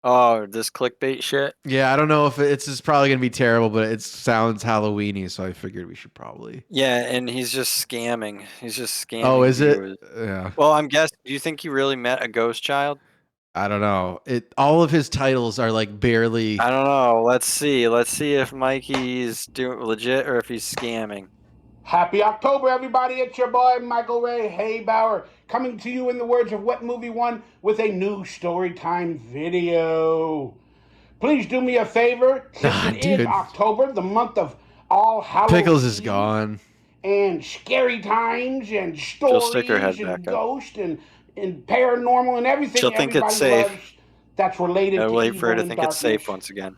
Oh, this clickbait shit. Yeah, I don't know if it's probably gonna be terrible, but it sounds Halloweeny, so I figured we should probably. Yeah, and he's just scamming. He's just Oh, scamming is it? viewers. Yeah. Well, I'm guessing. Do you think he really met a ghost child? I don't know. All of his titles are like barely. I don't know. Let's see. Let's see if Mikey's doing legit or if he's scamming. Happy October, everybody. It's your boy, Michael Ray Haybauer, coming to you in the words of What Movie One with a new Storytime video. Please do me a favor, since it is October, the month of all Halloween. Pickles is gone. And scary times and stories and ghosts and paranormal and everything. She'll think it's safe. Loves that's related to wait for her to think darkness. it's safe once again.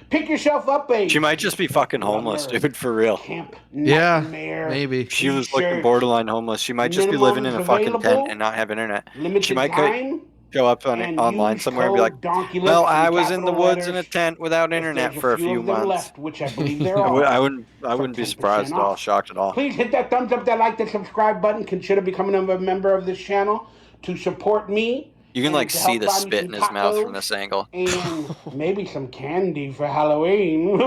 Pick yourself up a... She might just be fucking homeless, dude, for real. Yeah, maybe. She was looking borderline homeless. She might just be living in a fucking tent and not have internet. She might show up online somewhere and be like, well, I was in the woods in a tent without internet for a few months. Which I believe there are. I wouldn't be surprised at all, shocked at all. Please hit that thumbs up, that like, that subscribe button. Consider becoming a member of this channel to support me. You can like see the spit in his mouth from this angle. And maybe some candy for Halloween.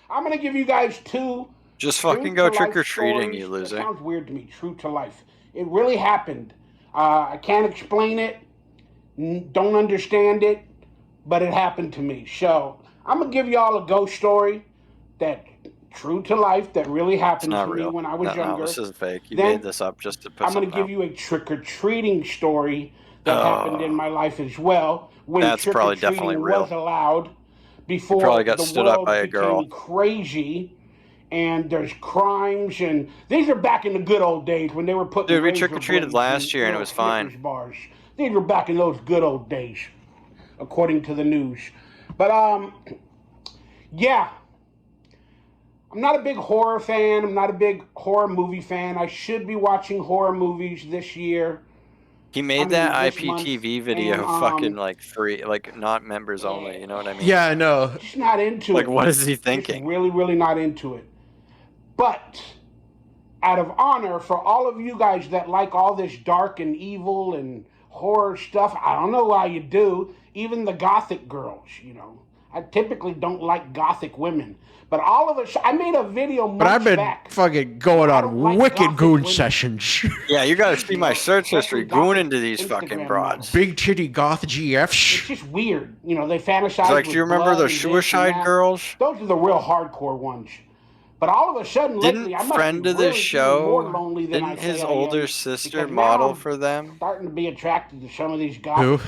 I'm going to give you guys two. Just fucking go trick-or-treating, you loser. That sounds weird to me. True to life. It really happened. I can't explain it. Don't understand it. But it happened to me. So I'm going to give y'all a ghost story that true to life that really happened to me when I was younger. No, this is fake. You made this up just to put I'm going to give you a trick-or-treating story that happened in my life as well. When that's probably definitely real. Was allowed before probably got the stood world up by a girl. Crazy, and there's crimes, and these are back in the good old days when they were putting. Dude, we trick-or-treated last year and it was fine. Bars. These were back in those good old days, according to the news. But yeah. I'm not a big horror fan. I'm not a big horror movie fan. I should be watching horror movies this year. He made that IPTV video fucking like free, like not members only. You know what I mean? Yeah, I know. Just not into it. Like, what is he thinking? Just really, really not into it. But out of honor for all of you guys that like all this dark and evil and horror stuff, I don't know why you do. Even the gothic girls, you know. I typically don't like gothic women. But all of us, I made a video months back. But I've been fucking going on wicked goon sessions. Yeah, you gotta see my search history. Going into these fucking broads. Big titty goth GFs. It's just weird. You know, they fantasize like, do you remember the suicide girls? Those are the real hardcore ones. But all of a sudden, lately, I must friend be of the really show, more lonely than didn't his older sister model for them? Starting to be attracted to some of these gothic girls.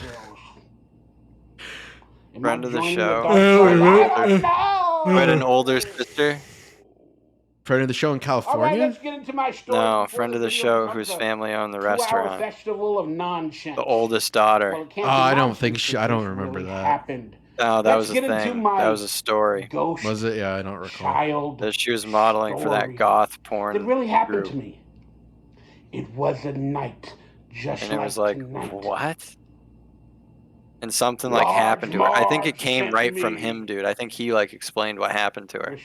Friend of the show. I don't know. Had an older sister. Friend of the show in California? All right, let's get into my story. No, friend of the show whose family owned the restaurant. Festival of nonsense. The oldest daughter. Well, I don't think I don't remember that. Happened. No, that was a thing. That was a story. Was it? Yeah, I don't recall. That she was modeling for that goth porn. It really happened to me. It was a night just and it was like what? And something like happened to her. I think it came right from him, dude. I think he like explained what happened to her.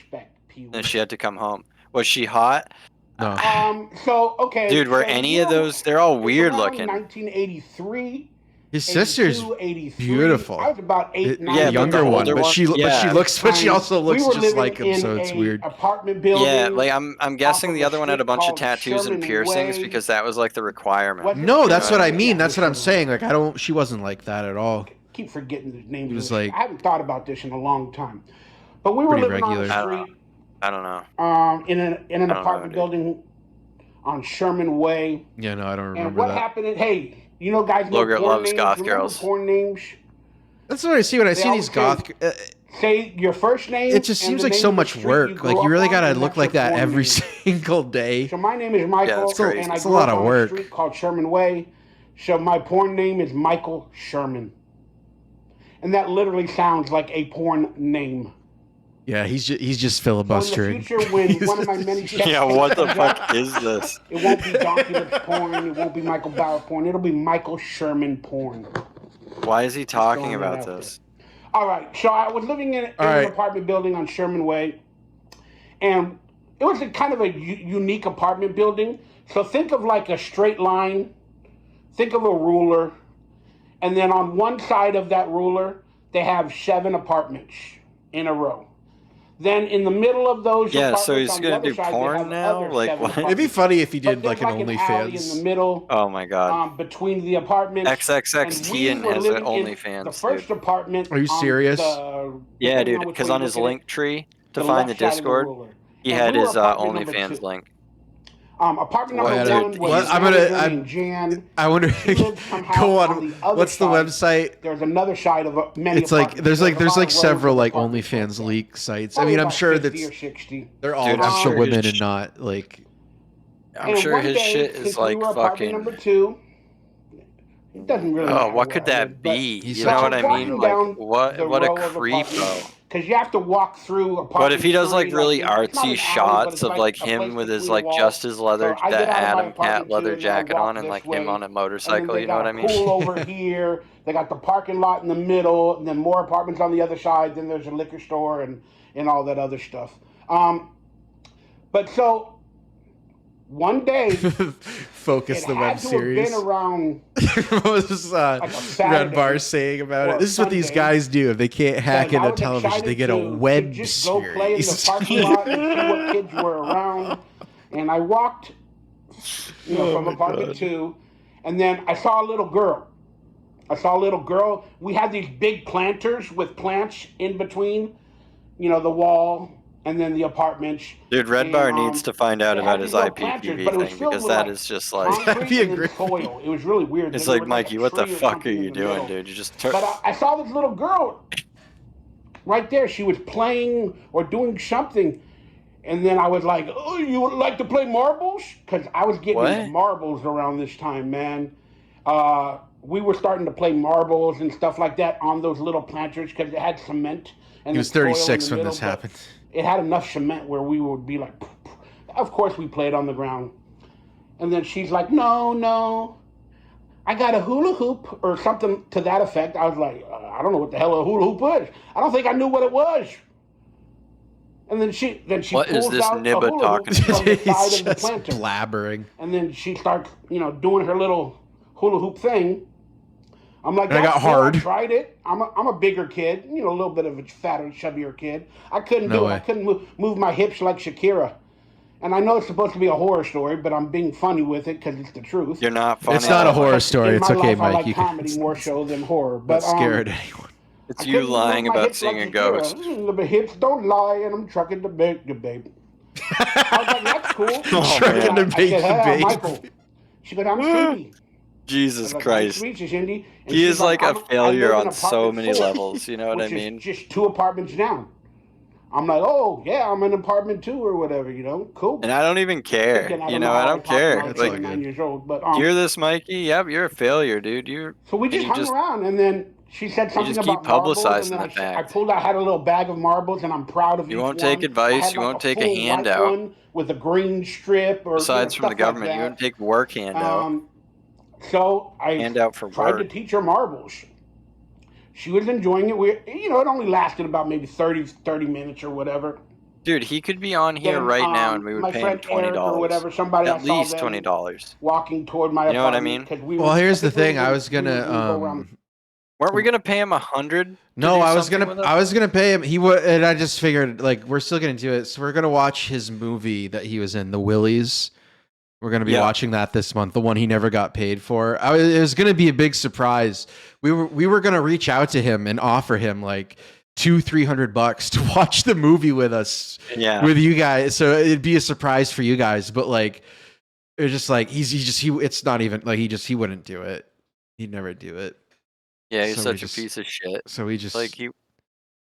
And she had to come home. Was she hot? No. So okay. Dude, were any of those? They're all weird looking. 1983. His sister's beautiful. I was about 8, 9. Yeah, younger one, but she also looks just like him, so it's weird. Apartment building. Yeah, like I'm guessing the other one had a bunch of tattoos and piercings because that was like the requirement. No, that's what I mean. That's what I'm saying. Like she wasn't like that at all. Keep forgetting the names. It was like I haven't thought about this in a long time, but we were living on the street. I don't know. In an apartment building on Sherman Way. Yeah, no, I don't remember that. And what happened? Hey. You know, guys know Logan loves names. goth Remember girls. Porn names. That's what I see when I see these goth. Say your first name. It just seems like so much work. Like you really gotta look like that every single day. So my name is Michael, and I grew up on a street called Sherman Way. So my porn name is Michael Sherman, and that literally sounds like a porn name. Yeah, he's just filibustering. So in the future, when one of my many yeah, what the fuck is this? It won't be Donkey Lips porn. It won't be Michael Bauer porn. It'll be Michael Sherman porn. Why is he talking about this? All right, so I was living in an apartment building on Sherman Way, and it was a kind of a unique apartment building. So think of like a straight line. Think of a ruler. And then on one side of that ruler, they have 7 apartments in a row. Then in the middle of those apartments, so he's on the gonna other do side, porn they have now? other Like, 7 what? apartments. It'd be funny if he But did there's like an alley in the OnlyFans. middle. Oh my god. Between the apartments. XXXTian has an OnlyFans. The first apartment. Are you serious? Yeah, dude. Because on his link tree to find the Discord, he had his OnlyFans link. Apartment What, number dude? 1 was What? named Jan. I wonder. She lived somehow Go on on. the other What's the side. website? There's another side of many. It's like apartments. there's like a lot of rows several of like apartments OnlyFans like leak sites. I Probably mean, I'm about sure 50 that or 60. they're all Dude, just for sure women his and not like. I'm And sure one his day, shit since is we like were apartment fucking. number 2. It doesn't really matter. Oh, what could where I live, that but- be? He's You such know a what I mean? walking Like, down what the a row of creepo. apartments, because you have to walk through apartment. But if he does like 3, really it's not an artsy alley, but shots it's of like like a place him with his between like the walls. just his leather, So I that get out of my Adam Cat apartment leather 2, and then I jacket walk on, and this like way, him on a and then motorcycle. they You know got what I a mean? pool over here. They got the parking lot in the middle, and then more apartments on the other side. Then there's a liquor store and all that other stuff. But so one day, Focus it the had web to have series. been around What was like a Red Saturday Bar saying about or it? This is what these Sunday, guys do. If they can't hack because I into was television, they excited get a to web just go play in the series. parking lot and see what kids were around. And I walked, from apartment 2, and then I saw a little girl. We had these big planters with plants in between, the wall and then the apartments. Dude, Red Bar And, needs to find out they about had his these little planters, IPTV but it was thing filled because with, that like, is just like. concrete be a and then great soil. It was really weird. It's Then there like, was, Mikey, a what the tree or fuck are something in you the doing, middle. dude? You just But I saw this little girl right there. She was playing or doing something. And then I was like, oh, you would like to play marbles? Because I was getting What? into marbles around this time, man. We were starting to play marbles and stuff like that on those little planters because it had cement. And He was soil in the 36 when middle, this but happened. It had enough cement where we would be like, of course we played on the ground. And then she's like, no, I got a hula hoop or something to that effect. I was like, I don't know what the hell a hula hoop is. I don't think I knew what it was. And then she What is pulls this out a nibba hula talking hoop from the He's side of the just planter. blabbering. And then she starts, doing her little hula hoop thing. I'm like, And I got "That's cool, hard." I tried it. I'm a bigger kid, a little bit of a fatter, chubbier kid. I couldn't No do way. it. I couldn't move my hips like Shakira. And I know it's supposed to be a horror story, but I'm being funny with it because it's the truth. You're not funny. It's not a at all. horror story. In It's my okay, life, I Mike. like You comedy can more so than horror. not But scare at anyone. It's I you couldn't move lying my about hips like seeing a Shakira. ghost. The hips don't lie, and I'm trucking the babe. I was like, that's cool. Trucking the I said, hey, babe. Michael. She goes, I'm Cindy. Jesus Like, Christ. nice to meet you, Cindy. And He she's is like a I live failure in on so apartment many 4, levels. You know what I which is mean? just 2 apartments down. I'm like, oh yeah, I'm in apartment 2 or whatever. Cool. And I don't even care. Again, I how don't talk care. when I was That's all Like, 9 good. years old. But hear this, Mikey? Yep, you're a failure, dude. so we just you hung just- around, and then she said something just keep about marbles, publicizing and then the fact. I pulled out, had a little bag of marbles, and I'm proud of You each won't one. take advice, I had you like won't take a full white handout. one with a green strip, or Besides from the stuff government, like you that. wouldn't take work handout. So I Handout for tried to work. teach her marbles. She was enjoying it. It only lasted about maybe 30 minutes or whatever. Dude, he could be on here Then, right now and we would my pay him friend Eric or whatever, $20. somebody I At saw least them $20. walking toward my You know what I apartment. mean? 'Cause we Well, were- here's the think we were thing. I gonna- was we were gonna go around. Weren't we gonna pay him 100? No, I was gonna pay him. He would, and I just figured like we're still gonna do it. So we're gonna watch his movie that he was in, The Willies. We're gonna be watching that this month, the one he never got paid for. It was gonna be a big surprise. We were gonna reach out to him and offer him like $200-300 to watch the movie with us, with you guys. So it'd be a surprise for you guys. But like, it's just like it's not even like he wouldn't do it. He'd never do it. Yeah, he's So such a piece of shit. So we just Like he.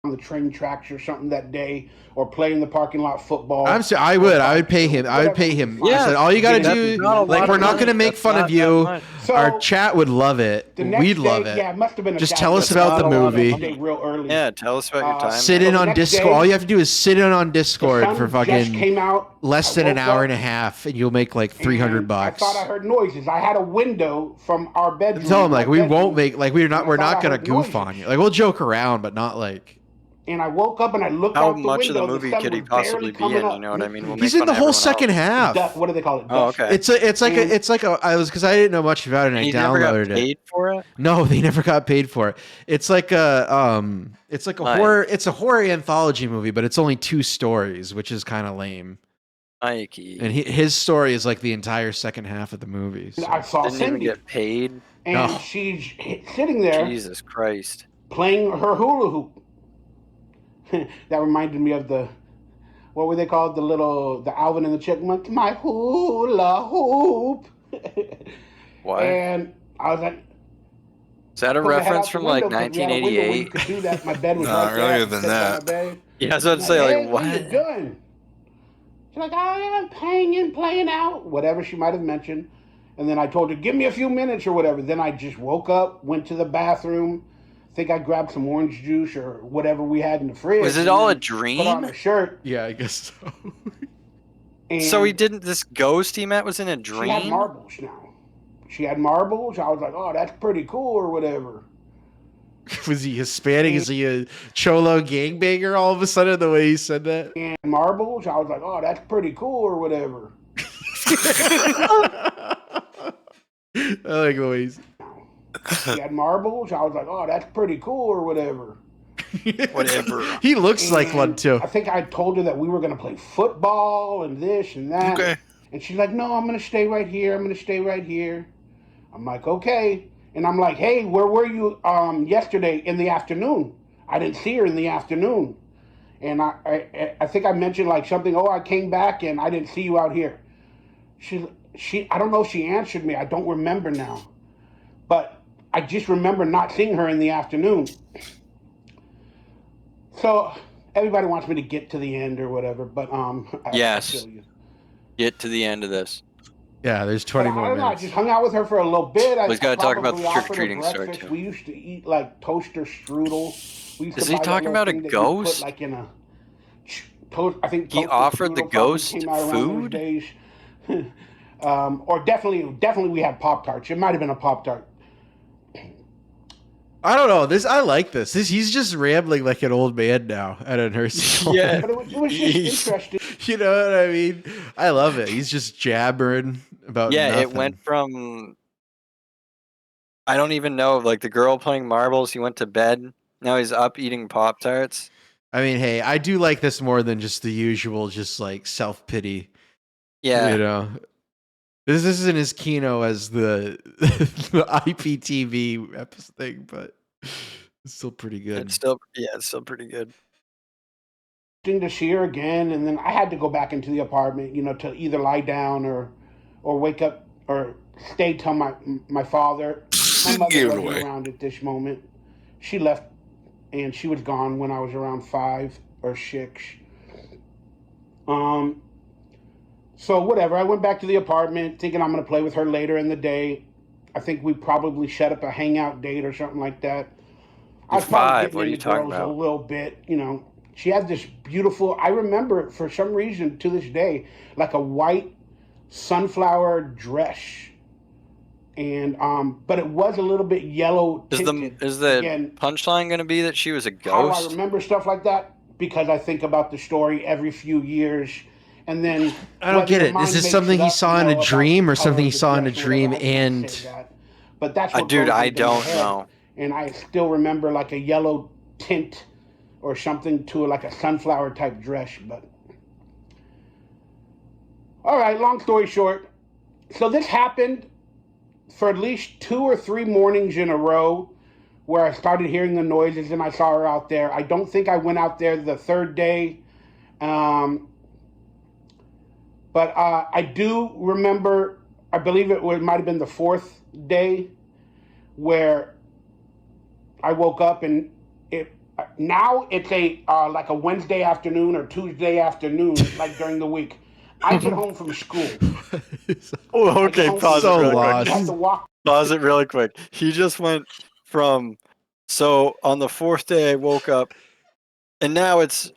On the train tracks or something that day, or play in the parking lot football. I would pay him. I would pay him. Yeah. I said, all you gotta That's do, not a like, lot we're of not money. gonna make That's fun not of that you. much. So, Our chat would love it. the next We'd love day, it. Yeah, it must have been a Just Saturday. tell us about the not a lot of movie. Stay real early. Yeah, tell us about your time. Sit So in the on next Discord. day, All you have to do is sit in on The Discord sun for just fucking came out. less I than an woke hour up, and a half, and you'll make like and $300. I thought I heard noises. I had a window from our bedroom. Tell him like my we bedroom, won't make like we're and I not thought I gonna heard goof noises. on you. Like we'll joke around, but not like. And I woke up and I looked How out the much window. of the movie could he possibly be in? You know what I mean? We'll He's make in fun the of whole everyone second else. half. What do they call it? Oh, okay. It's like I was because I didn't know much about it and I He never got downloaded paid it. for it. No, they never got paid for it. It's like a horror. It's a horror anthology movie, but it's only 2 stories, which is kind of lame. Mikey. And his story is like the entire second half of the movie. So. I saw Didn't even get paid. And she's sitting there. Jesus Christ. Playing her hula hoop. That reminded me of what were they called? The Alvin and the Chipmunks. My hula hoop. What? And I was like, is that a reference from like 1988? You could do that. My bed was Nah, right there. earlier than that. Yeah, I was about to say, like, what are you doing? She's like, I'm playing out, whatever she might have mentioned. And then I told her, give me a few minutes or whatever. Then I just woke up, went to the bathroom. I think I grabbed some orange juice or whatever we had in the fridge. Was it all a dream? Put on a shirt. Yeah, I guess so. So he didn't. This ghost he met was in a dream. She had marbles now. She had marbles. I was like, oh, that's pretty cool or whatever. Was he Hispanic? Is he a Cholo gangbanger all of a sudden, the way he said that? And marbles. I was like, oh, that's pretty cool or whatever. I like the way he's... She had marbles. I was like, oh, that's pretty cool or whatever. Whatever. He looks like one too. I think I told her that we were going to play football and this and that. Okay. And she's like, no, I'm going to stay right here. I'm going to stay right here. I'm like, okay. And I'm like, hey, where were you yesterday in the afternoon? I didn't see her in the afternoon. And I think I mentioned like something, oh, I came back and I didn't see you out here. I don't know if she answered me. I don't remember now. But I just remember not seeing her in the afternoon. So everybody wants me to get to the end or whatever, but yes, get to the end of this. Yeah, there's 20 more minutes. I just hung out with her for a little bit. He's got to talk about the trick-or-treating story too. We used to eat like toaster strudel. Is he talking about a ghost? Like in a I think he offered the ghost food. Or definitely we had Pop-Tarts. It might have been a Pop-Tart. I don't know. I like this. He's just rambling like an old man now at a nursing home. Yeah, but it was just interesting. You know what I mean? I love it. He's just jabbering about nothing. It went from I don't even know, like the girl playing marbles. He went to bed. Now he's up eating Pop-Tarts. I mean, hey, I do like this more than just the usual, just like self-pity. Yeah, you know. This isn't as kino as the IPTV episode thing, but it's still pretty good. it's still pretty good. To see her again, and then I had to go back into the apartment, to either lie down or wake up or stay till my father. My mother wasn't around at this moment. She left, and she was gone when I was around 5 or 6. So whatever, I went back to the apartment thinking I'm going to play with her later in the day. I think we probably set up a hangout date or something like that. I was probably what are you talking about? A little bit, She had this beautiful, I remember it for some reason to this day, like a white sunflower dress. And but it was a little bit yellow tinted. Is the punchline going to be that she was a ghost? How I remember stuff like that because I think about the story every few years. And then I don't get it. Is this something he saw in a dream or something he saw in a dream and but that's what dude, I don't know. And I still remember like a yellow tint or something to like a sunflower type dress, but all right, long story short. So this happened for at least 2 or 3 mornings in a row where I started hearing the noises and I saw her out there. I don't think I went out there the 3rd day. But I do remember, I believe it might have been the 4th day where I woke up and now it's like a Wednesday afternoon or Tuesday afternoon, like during the week. I get home from school. Oh, okay, pause it really quick. Pause it really quick. He just went from, so on the 4th day I woke up and now it's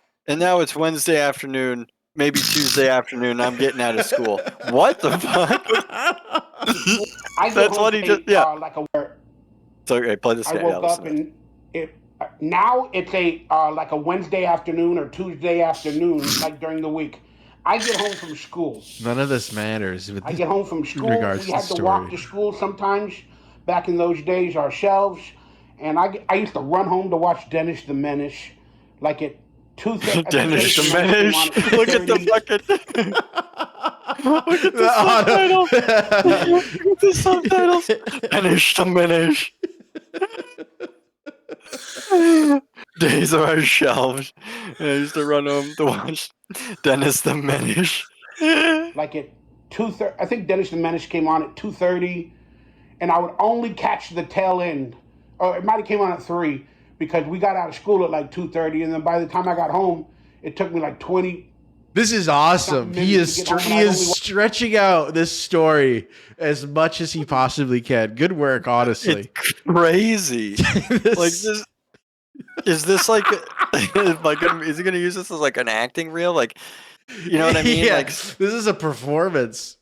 Wednesday afternoon. Maybe Tuesday afternoon, I'm getting out of school. What the fuck? That's what he just, yeah. Like so, okay, play this I guy. woke up and Now it's like a Wednesday afternoon or Tuesday afternoon, like during the week. I get home from school. None of this matters. I get home from in school. regards We to had the to walk story. to school sometimes back in those days ourselves. And I used to run home to watch Dennis the Menace, like at 2:30. Dennis the Menace. Look at the fucking. Look at the subtitles. Look at the subtitles. Dennis the Menace. Days of our shelves. I used to run home to watch Dennis the Menace. Like at 2:30. I think Dennis the Menace came on at 2:30, and I would only catch the tail end. Or it might have came on at 3 because we got out of school at like 2:30, and then by the time I got home, it took me like 20. This is awesome. He is stretching out this story as much as he possibly can. Good work, honestly. It's crazy. Like this. Is this like is he gonna use this as like an acting reel? Like, you know what I mean? Yeah, like this is a performance.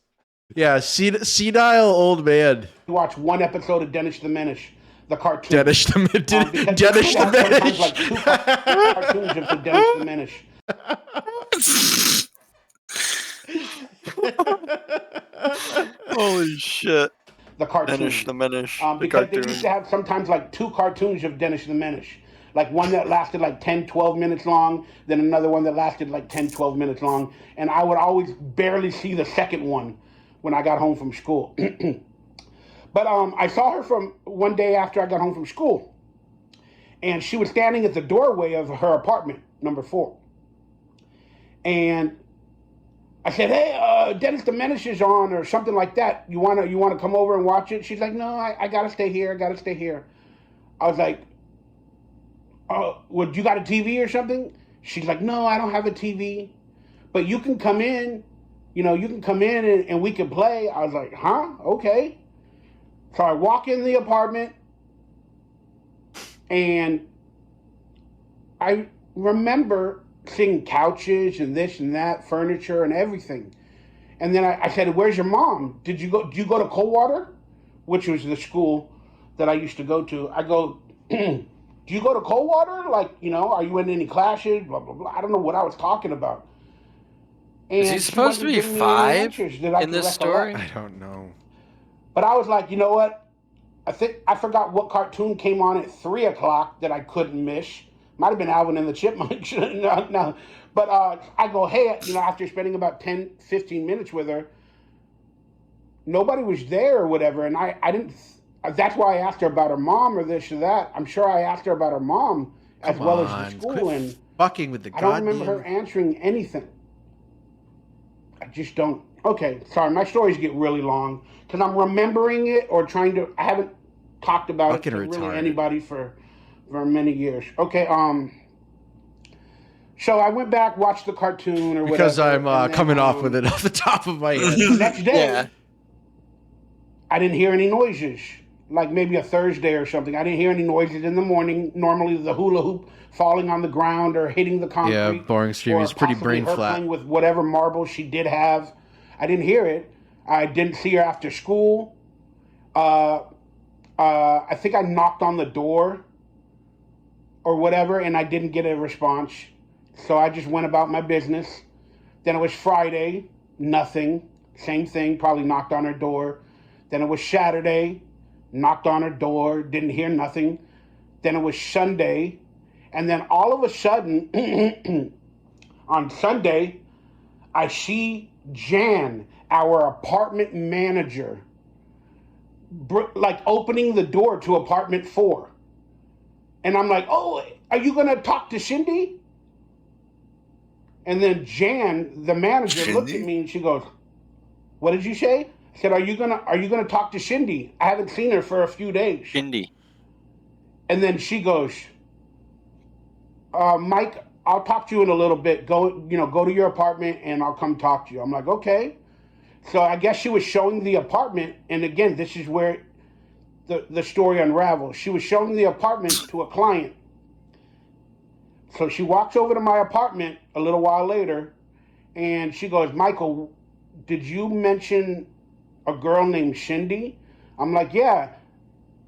Yeah, senile old man. Watch one episode of Dennis the Menace, the cartoon. Dennis the Menace. Dennis the Menace. Like 2 cartoons of the Dennis the Menace. Holy shit. The cartoon. Dennis the Menace. Because they used to have sometimes like 2 cartoons of Dennis the Menace. Like one that lasted like 10, 12 minutes long, then another one that lasted like 10, 12 minutes long. And I would always barely see the second one when I got home from school. But I saw her from one day after I got home from school. And she was standing at the doorway of her apartment, number 4. And I said, hey, Dennis the Menace is on or something like that. You wanna come over and watch it? She's like, no, I gotta stay here. I was like, you got a TV or something? She's like, no, I don't have a TV, but you can come in, and we can play. I was like, huh? Okay. So I walk in the apartment, and I remember seeing couches and this and that, furniture and everything. And then I said, where's your mom? Do you go to Coldwater? Which was the school that I used to go to. I go, do you go to Coldwater? Like, are you in any classes? Blah, blah, blah. I don't know what I was talking about. And is he supposed to be 5 in this story? I don't know. But I was like, you know what? I think I forgot what cartoon came on at 3 o'clock that I couldn't miss. Might have been Alvin and the Chipmunks. No. But I go, hey, after spending about 10, 15 minutes with her, nobody was there or whatever. And I didn't... That's why I asked her about her mom or this or that. I'm sure I asked her about her mom as well as the school. And fucking with the I don't remember her answering anything. I just don't. Okay, sorry. My stories get really long because I'm remembering it or trying to. I haven't talked about it to really anybody for many years. Okay. So I went back, watched the cartoon or whatever. Because I'm coming off with it off the top of my head. The next day, I didn't hear any noises. Like maybe a Thursday or something. I didn't hear any noises in the morning. Normally the hula hoop falling on the ground or hitting the concrete. Yeah, boring stream. He's pretty brain flat. Playing with whatever marbles she did have. I didn't hear it. I didn't see her after school. I think I knocked on the door or whatever, and I didn't get a response. So I just went about my business. Then it was Friday, nothing. Same thing, probably knocked on her door. Then it was Saturday, knocked on her door, didn't hear nothing. Then it was Sunday. And then all of a sudden, on Sunday, I see Jan, our apartment manager, like opening the door to apartment 4. And I'm like, oh, are you going to talk to Cindy? And then Jan, the manager, looked at me and she goes, what did you say? I said, are you gonna talk to Cindy? I haven't seen her for a few days. Cindy. And then she goes, Mike, I'll talk to you in a little bit. Go to your apartment and I'll come talk to you. I'm like, okay. So I guess she was showing the apartment, and again, this is where the story unravels. She was showing the apartment to a client. So she walks over to my apartment a little while later, and she goes, Michael, did you mention a girl named Cindy? I'm like, yeah.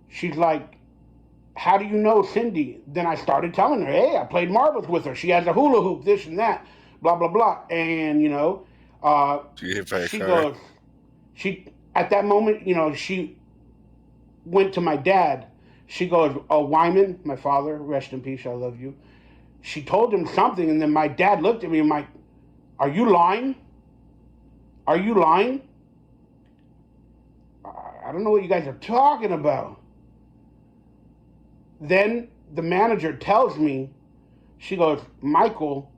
She's like, how do you know Cindy? Then I started telling her, hey, I played marbles with her. She has a hula hoop, this and that, blah, blah, blah. And, she goes, at that moment, she went to my dad. She goes, oh, Wyman, my father, rest in peace, I love you. She told him something, and then my dad looked at me and like, are you lying? Are you lying? I don't know what you guys are talking about. Then the manager tells me, she goes, Michael,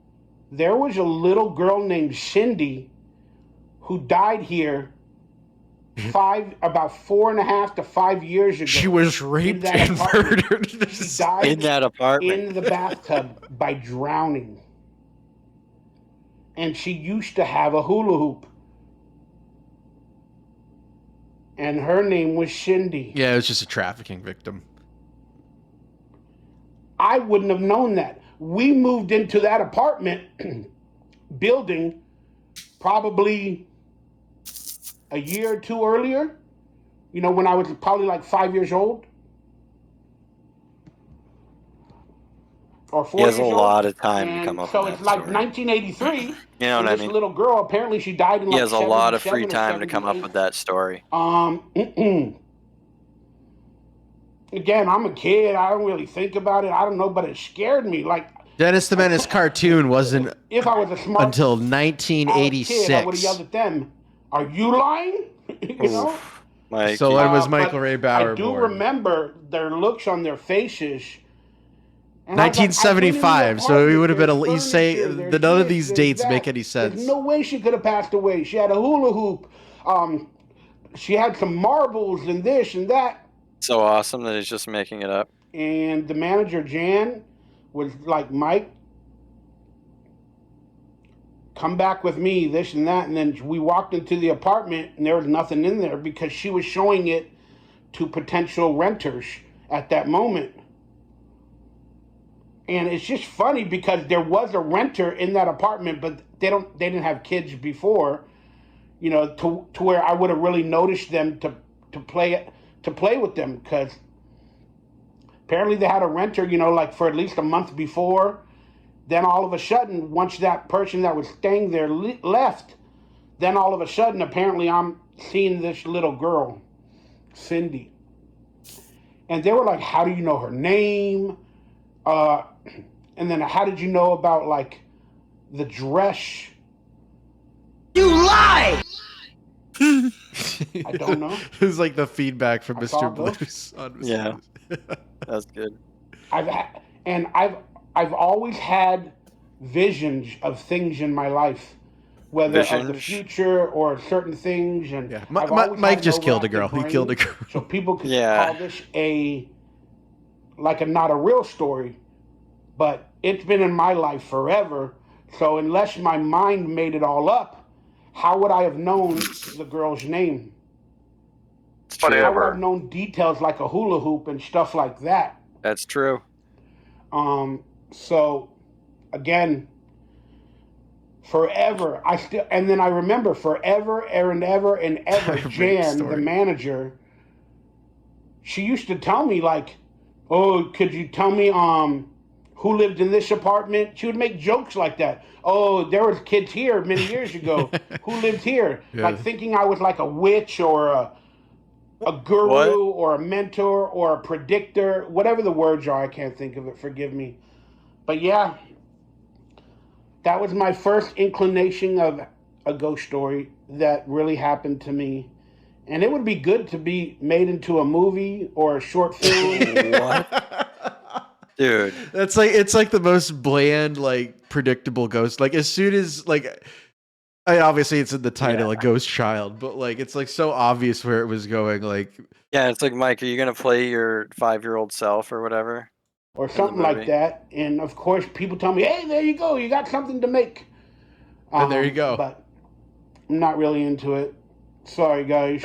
there was a little girl named Cindy who died here about 4.5 to 5 years ago. She was raped and murdered. She died in that apartment in the bathtub by drowning. And she used to have a hula hoop. And her name was Cindy. Yeah, it was just a trafficking victim. I wouldn't have known that. We moved into that apartment building probably a year or two earlier, when I was probably like 5 years old. Or 4 years old. He has a lot of time to come up with that. So it's like 1983. You know what I mean? This little girl, apparently she died in like 77 or 78. He has a lot of free time to come up with that story. Again, I'm a kid. I don't really think about it. I don't know, but it scared me. Like Dennis the Menace cartoon wasn't if I was a smart until 1986. Kid, I would have yelled at them, "Are you lying?" Like, so when was Michael Ray Bauer I do born? remember their looks on their faces. 1975. So he would have been. You say that none of these dates make any sense. There's no way she could have passed away. She had a hula hoop. She had some marbles and this and that. So awesome that he's just making it up. And the manager, Jan, was like, Mike, come back with me, this and that. And then we walked into the apartment and there was nothing in there because she was showing it to potential renters at that moment. And it's just funny because there was a renter in that apartment, but they didn't have kids before, to where I would have really noticed them to play with them, because apparently they had a renter, like for at least a month before. Then all of a sudden, once that person that was staying there left, then all of a sudden, apparently I'm seeing this little girl, Cindy. And they were like, how do you know her name? And then how did you know about like the dress? You lie! I don't know. It was like the feedback from Mr. Blues. Yeah, that's good. I've always had visions of things in my life, whether of the future or certain things. And yeah, Mike just killed a girl. He killed a girl. So people could call this not a real story, but it's been in my life forever. So unless my mind made it all up, how would I have known the girl's name? How would I have known details like a hula hoop and stuff like that? That's true. So, again, forever, and then I remember forever and ever, Jan, the manager, she used to tell me like, oh, could you tell me, who lived in this apartment? She would make jokes like that. Oh, there was kids here many years ago. Who lived here? Yeah. Like thinking I was like a witch or a guru or a mentor or a predictor, whatever the words are. I can't think of it. Forgive me. But yeah, that was my first inclination of a ghost story that really happened to me. And it would be good to be made into a movie or a short film. What? Dude, that's like, it's like the most bland, like predictable ghost. Like as soon as obviously it's in the title, a ghost child, but like it's like so obvious where it was going. Like, yeah, it's like, Mike, are you gonna play your 5-year-old self or whatever, or something like that? And of course, people tell me, "Hey, there you go, you got something to make." And there you go. But I'm not really into it. Sorry, guys.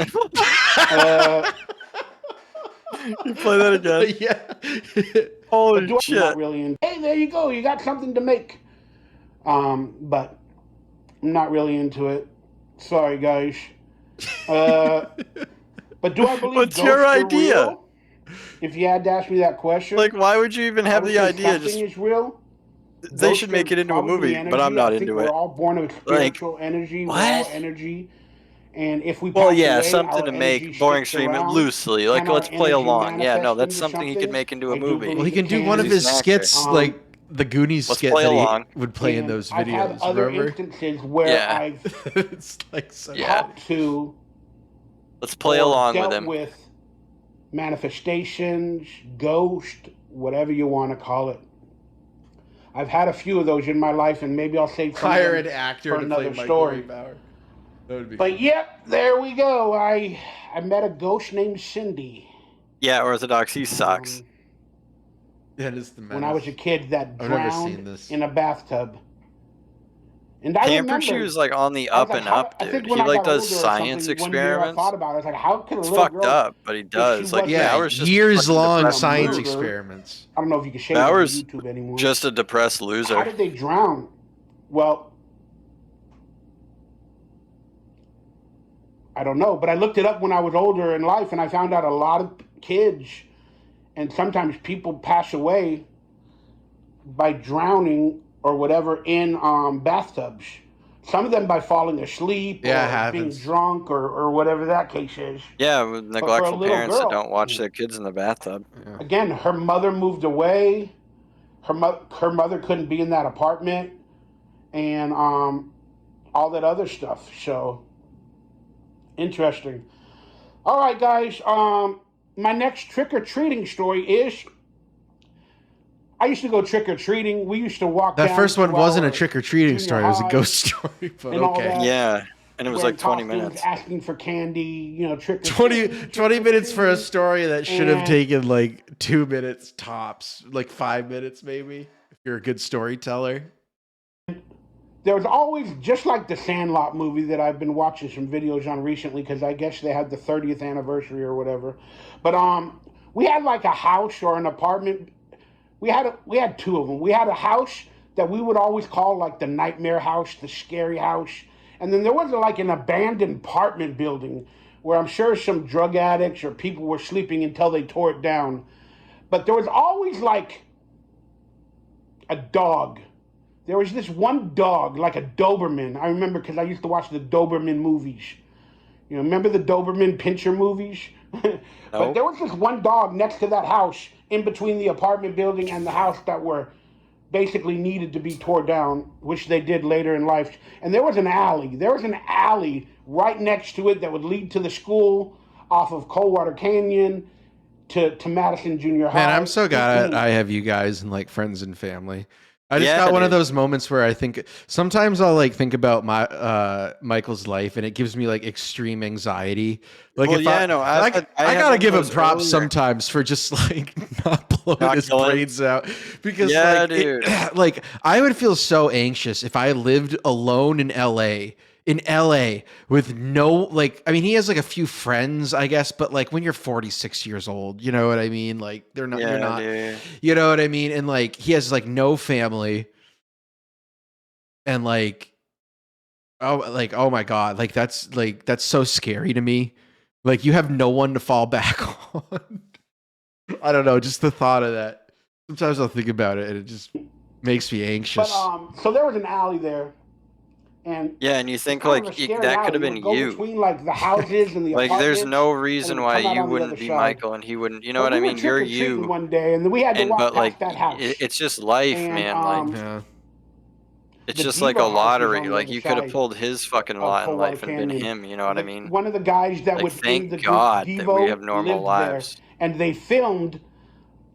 You play that again? Yeah. Holy shit! Not really hey, there you go. You got something to make. But I'm not really into it. Sorry, guys. But do I believe? What's your idea? if you had to ask me that question, Like, why would you even have I would the say idea? something Just is real. they Ghosts should are make it into a probably movie, but I'm energy. not I think into we're it. all born with Like, spiritual energy. We're all what? energy. And if we Well, pass yeah, away, something our to energy make boring sticks stream around. loosely. Like, Can our let's play energy along. Yeah, no, manifest that's into something he could something? make into a I do movie. Well, he believe can it do one of He's his an actor. skits, like the Goonies Let's skit play that along. he would play in And those I've had videos. other Remember? instances where Yeah. I've It's like so. Yeah. talked to Let's play or along with dealt him. with manifestations, ghost, whatever you want to call it. I've had a few of those in my life, and maybe I'll save some Hire of an them actor for to another play story. Michael Bauer. That would be But fun. yep, there we go. I met a ghost named Cindy. Yeah, Orthodox, he sucks. That is the When I was a kid that I've never seen drowned this. in a bathtub. And I Pampered remember, Shoe's like on the I was up like, and how, up, I think dude. when He I like got does older or science something, one year I experiments. thought about it. I was like, how could a It's little fucked girl, up, but he if she does. Like, wasn't Yeah, Bauer's just a years fucking long depressed science loser. experiments. I don't know if you can share it on Bauer's YouTube anymore. just a depressed How loser. did they drown? Well, I don't know, but I looked it up when I was older in life, and I found out a lot of kids and sometimes people pass away by drowning or whatever in bathtubs. Some of them by falling asleep or being drunk or whatever that case is. Yeah, with neglectful little parents girl- that don't watch their kids in the bathtub. Yeah. Again, her mother moved away. Her mother couldn't be in that apartment, and all that other stuff. So interesting. All right, guys. My next trick-or-treating story is I used to go trick-or-treating. We used to walk That down first one to wasn't a our trick-or-treating junior story. It was a high ghost story, but and all okay. that. Yeah, and it was wearing like 20 costumes, minutes. asking for candy, you know, trick-or-treating. 20 minutes for a story that should have And- taken like 2 minutes tops, like 5 minutes maybe, if you're a good storyteller. There was always, just like the Sandlot movie that I've been watching some videos on recently, because I guess they had the 30th anniversary or whatever. But we had like a house or an apartment. We had two of them. We had a house that we would always call like the nightmare house, the scary house. And then there was like an abandoned apartment building where I'm sure some drug addicts or people were sleeping until they tore it down. But there was always like a dog. There was this one dog, like a Doberman. I remember because I used to watch the Doberman movies. You know, remember the Doberman Pinscher movies? But there was this one dog next to that house in between the apartment building and the house that were basically needed to be tore down, which they did later in life. And there was an alley. There was an alley right next to it that would lead to the school off of Coldwater Canyon to Madison Junior High. Man, I'm so glad I have you guys and like friends and family. I just Yeah, got one of dude. those moments where I think sometimes I'll like think about my Michael's life and it gives me like extreme anxiety. Like Well, if yeah, I, no, like, I I had gotta one give of him those props earlier. sometimes for just like not blowing Not his killing. brains out because Yeah, like dude. like I would feel so anxious if I lived alone in LA. In LA with no, like, I mean, he has like a few friends, I guess, but like when you're 46 years old, you know what I mean? Like they're not, you're Yeah, not, dude. you know what I mean? And like he has like no family and like, oh my God, like that's so scary to me. Like you have no one to fall back on. I don't know, just the thought of that. Sometimes I'll think about it and it just makes me anxious. But so there was an alley there. And Yeah, and you think kind of like a scary that alley. could have You been would go you. between like the houses and the Like, there's apartments, no and reason then why come out you on the wouldn't other be side. Michael and he wouldn't. You know But what I we were mean? You're trick-or-treating you. one day, and then we had to And walk but past like that house. it's just life, And, man. Like Yeah. it's the just like a Devo house is lottery. on the Like other you could have side pulled his fucking of lot in Coldwater life and been Canyon. him. You know what I mean? One of the guys that Like was in the thank group, God that we Devo, have normal lived there, lives. and they filmed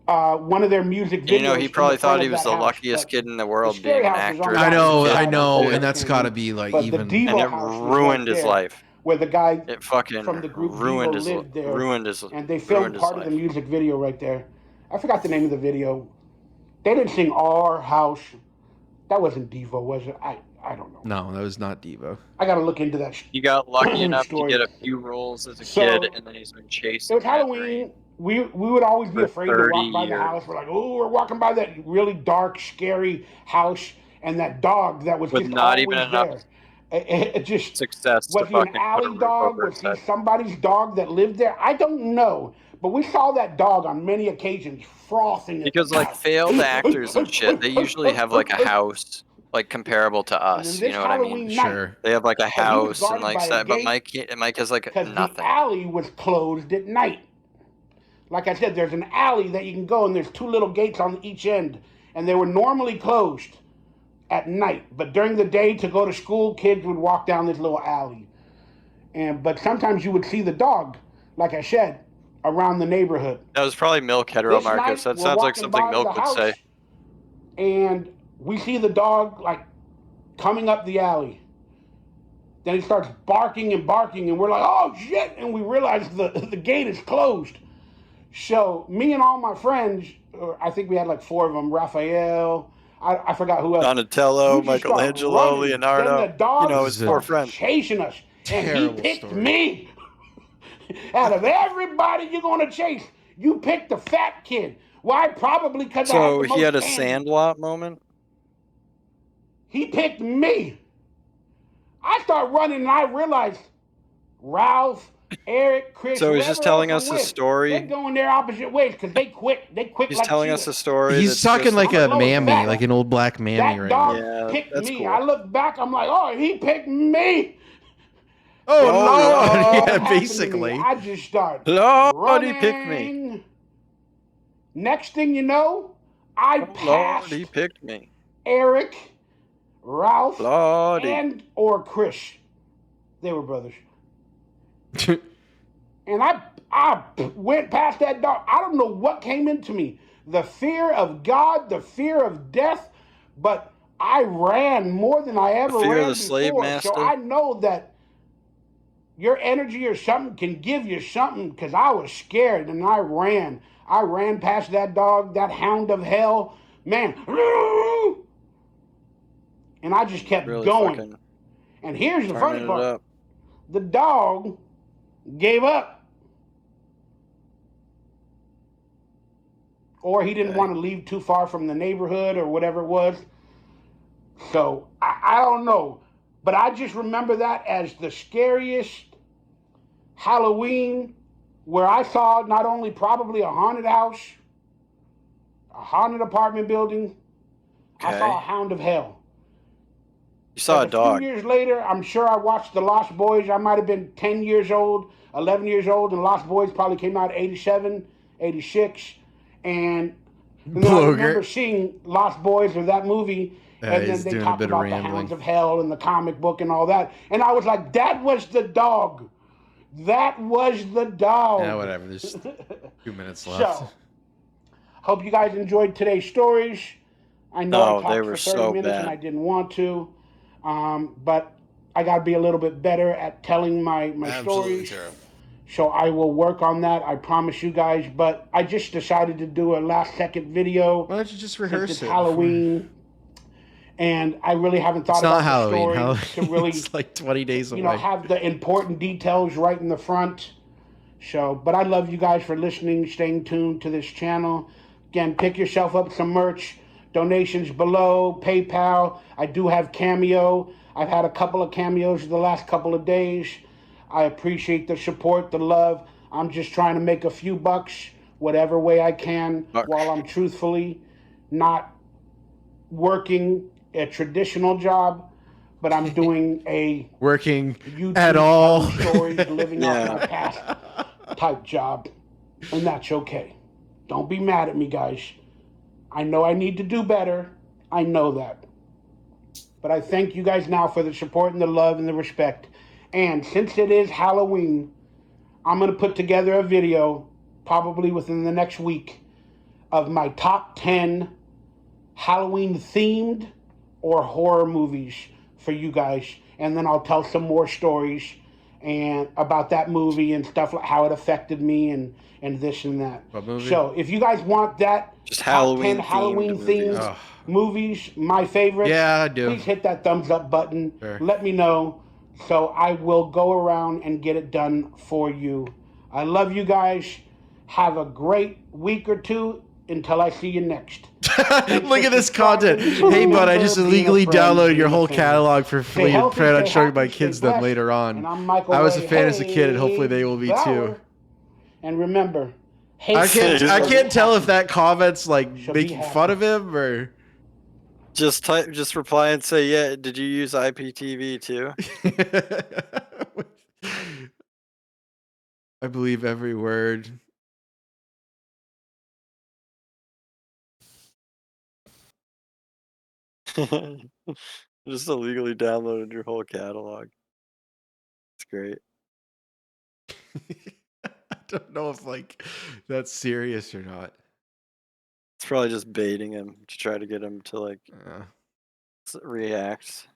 one of their music videos. You know, he probably in the front thought he of was that the house. luckiest But kid in the the world scary being an house is on actor. the I as a know, kid. I know, Yeah. and that's got to be like But even. the Devo And it house was ruined right his there, life. where the guy It fucking from the group ruined Devo his lived there, ruined his and they ruined filmed his part of the life. music video right there. I forgot the name of the video. They didn't sing Our House. That wasn't Devo, was it? I don't know. No, that was not Devo. I got to look into that. He got lucky enough to story. get a few roles as a So, kid, and then he's been It chasing was that Halloween. dream. We would always be For afraid to 30 walk by the years. house. We're like, oh, we're walking by that really dark, scary house, and that dog that was With just not always even enough there. It just Success to was he an fucking put a alley roof dog? over Was his he head. somebody's dog that lived there? I don't know. But we saw that dog on many occasions frothing. Because like failed actors and shit, they usually have like a house like comparable to us. You know what I mean? Sure. They have like a house and guarded like by a that, but gate Mike has like because the nothing. alley was closed at night. Like I said, there's an alley that you can go, and there's 2 little gates on each end, and they were normally closed at night. But during the day, to go to school, kids would walk down this little alley. But sometimes you would see the dog, like I said, around the neighborhood. That was probably Milk Hetero This Marcus. night, That we're sounds like walking something by Milk the would say. house, and we see the dog like coming up the alley. Then he starts barking, and we're like, oh shit, and we realize the gate is closed. So me and all my friends, I think we had like 4 of them, Raphael, I forgot who else. Donatello, We just start Michelangelo, running. Leonardo. Then the dog You know, his 4 friends. chasing us, and he Terrible picked story. me. Out of everybody you're gonna chase, you picked the fat kid. Why? Probably because I had So the most he had a candy. Sandlot moment? He picked me. I start running, and I realize Ralph, Eric, Chris. So he's just whoever telling else us I'm a with, story? They're going their opposite ways because they quit. He's like telling us cheetahs. a story. He's that's talking just like a low mammy, fat. like an old black mammy That right dog now. Yeah, picked that's me. cool. I look back. I'm like, oh, he picked me. Oh, And Lord. what Yeah, happened to me? basically. I just start Lord, running. he picked me. Next thing you know, I Lord, passed he picked me. Eric, Ralph, Lordy. and or Chris. They were brothers. And I went past that dog. I don't know what came into me. The fear of God, the fear of death, but I ran more than I ever fear of ran the slave before. master. So I know that your energy or something can give you something, because I was scared and I ran. I ran past that dog, that hound of hell, man. And I just kept Really going. fucking And here's the funny turning it part. up. The dog gave up. Or he didn't want to leave too far from the neighborhood or whatever it was. So, I don't know. But I just remember that as the scariest Halloween, where I saw not only probably a haunted house, a haunted apartment building, I saw a hound of hell. You saw a dog. A few years later, I'm sure I watched The Lost Boys. I might have been 10 years old, 11 years old, and Lost Boys probably came out 87, 86. And then I remember seeing Lost Boys or that movie, and then they talked about the hounds of hell and the comic book and all that. And I was like, that was the dog. That was the dog. Yeah, whatever. There's 2 minutes left. So, hope you guys enjoyed today's stories. I know I talked for 30 minutes and I didn't want to. But I got to be a little bit better at telling my stories. Terrible. So I will work on that. I promise you guys. But I just decided to do a last second video. Why don't you just rehearse It's it? Halloween. And I really haven't thought about the story to really, it's like 20 days away. Have the important details right in the front. So, but I love you guys for listening, staying tuned to this channel. Again, pick yourself up some merch. Donations below, PayPal. I do have Cameo. I've had a couple of cameos the last couple of days. I appreciate the support, the love. I'm just trying to make a few bucks, whatever way I can, while I'm truthfully not working a traditional job, but I'm doing a working YouTube at all stories, living off my past type job, and that's okay. Don't be mad at me, guys. I know I need to do better. I know that. But I thank you guys now for the support and the love and the respect. And since it is Halloween, I'm going to put together a video, probably within the next week, of my top 10 Halloween-themed or horror movies for you guys. And then I'll tell some more stories and about that movie and stuff, like how it affected me and this and that. What movie? So if you guys want that, just top 10 Halloween-themed movies, my favorite. Yeah, I do. Please hit that thumbs up button. Sure. Let me know. So I will go around and get it done for you. I love you guys. Have a great week or two until I see you next. Look at this content. Hey, bud, I just illegally downloaded your whole catalog for free and plan on showing my kids them later on. I was a fan as a kid, and hopefully they will be too. And remember, I can't tell if that comment's like making fun of him or just reply and say, yeah, did you use IPTV too? I believe every word. Just illegally downloaded your whole catalog. It's great. I don't know if like that's serious or not. It's probably just baiting him to try to get him to like react.